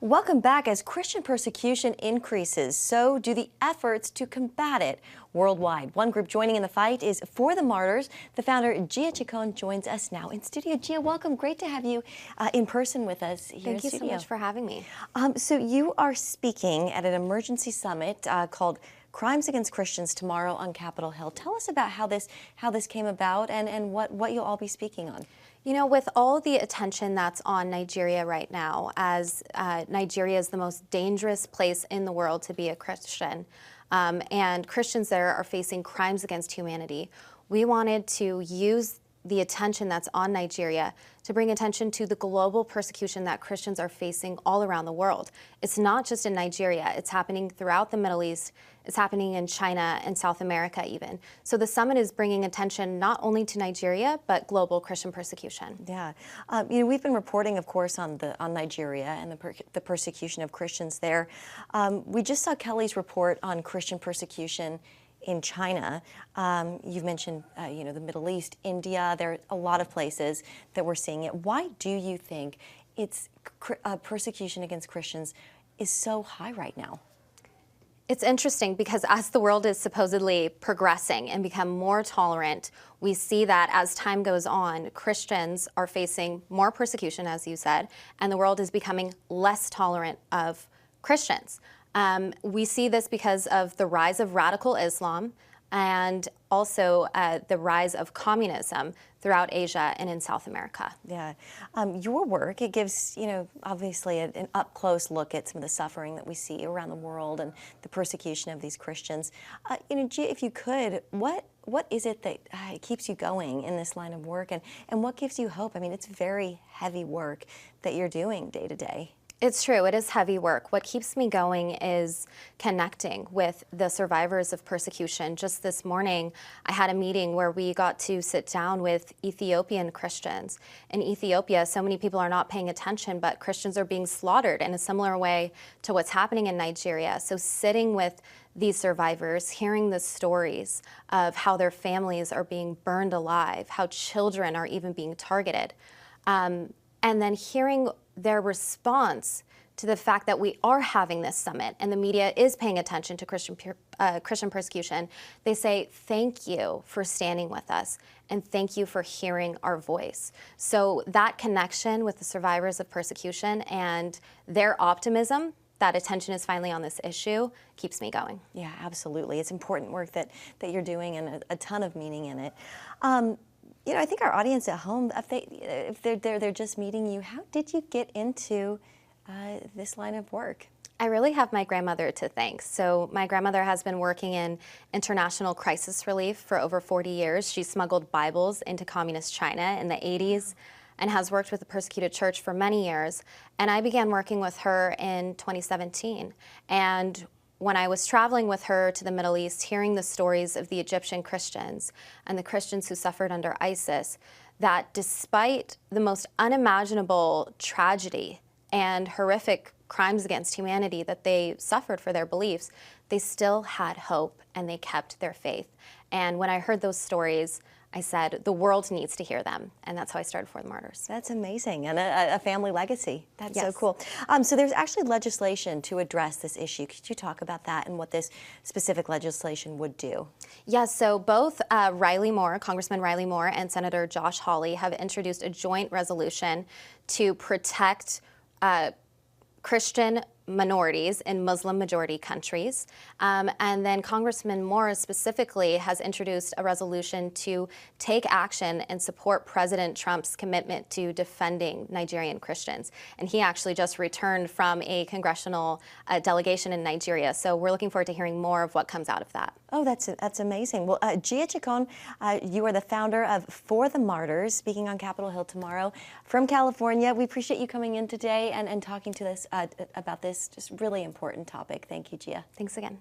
Welcome back. As Christian persecution increases, so do the efforts to combat it worldwide. One group joining in the fight is For the Martyrs. The founder, Gia Chacon, joins us now in studio. Gia, welcome. Great to have you in person with us here in studio. Thank you so much for having me. So you are speaking at an emergency summit called Crimes Against Christians tomorrow on Capitol Hill. Tell us about how this came about and what you'll all be speaking on. You know, with all the attention that's on Nigeria right now, as Nigeria is the most dangerous place in the world to be a Christian, and Christians there are facing crimes against humanity, we wanted to use the attention that's on Nigeria to bring attention to the global persecution that Christians are facing all around the world. It's not just in Nigeria, it's happening throughout the Middle East, it's happening in China and South America even. So the summit is bringing attention not only to Nigeria, but global Christian persecution. Yeah, we've been reporting, of course, on Nigeria and the persecution of Christians there. We just saw Kelly's report on Christian persecution in China. You've mentioned, the Middle East, India. There are a lot of places that we're seeing it. Why do you think persecution against Christians is so high right now? It's interesting because as the world is supposedly progressing and become more tolerant, we see that as time goes on, Christians are facing more persecution, as you said, and the world is becoming less tolerant of Christians. We see this because of the rise of radical Islam and also the rise of communism throughout Asia and in South America. Yeah. Your work, it gives, obviously an up-close look at some of the suffering that we see around the world and the persecution of these Christians. Gia, if you could, what is it that keeps you going in this line of work, and what gives you hope? I mean, it's very heavy work that you're doing day to day. It's true, it is heavy work. What keeps me going is connecting with the survivors of persecution. Just this morning, I had a meeting where we got to sit down with Ethiopian Christians. In Ethiopia, so many people are not paying attention, but Christians are being slaughtered in a similar way to what's happening in Nigeria. So sitting with these survivors, hearing the stories of how their families are being burned alive, how children are even being targeted, and then hearing their response to the fact that we are having this summit and the media is paying attention to Christian persecution. They say, thank you for standing with us and thank you for hearing our voice. So that connection with the survivors of persecution and their optimism that attention is finally on this issue keeps me going. Yeah, absolutely. It's important work that you're doing and a ton of meaning in it. I think our audience at home, if they're just meeting you, how did you get into this line of work? I really have my grandmother to thank. So my grandmother has been working in international crisis relief for over 40 years. She smuggled Bibles into communist China in the 80s and has worked with the persecuted church for many years. And I began working with her in 2017. And when I was traveling with her to the Middle East, hearing the stories of the Egyptian Christians and the Christians who suffered under ISIS, that despite the most unimaginable tragedy and horrific crimes against humanity that they suffered for their beliefs, they still had hope and they kept their faith. And when I heard those stories, I said, the world needs to hear them. And that's how I started For the Martyrs. That's amazing. And a family legacy. That's yes. So cool. So there's actually legislation to address this issue. Could you talk about that and what this specific legislation would do? Yes, so both Congressman Riley Moore and Senator Josh Hawley have introduced a joint resolution to protect Christian minorities in Muslim-majority countries. And then Congressman Moore specifically has introduced a resolution to take action and support President Trump's commitment to defending Nigerian Christians. And he actually just returned from a congressional delegation in Nigeria. So we're looking forward to hearing more of what comes out of that. Oh, that's amazing. Well, Gia Chacon, you are the founder of For the Martyrs, speaking on Capitol Hill tomorrow from California. We appreciate you coming in today and talking to us about this just really important topic. Thank you, Gia. Thanks again.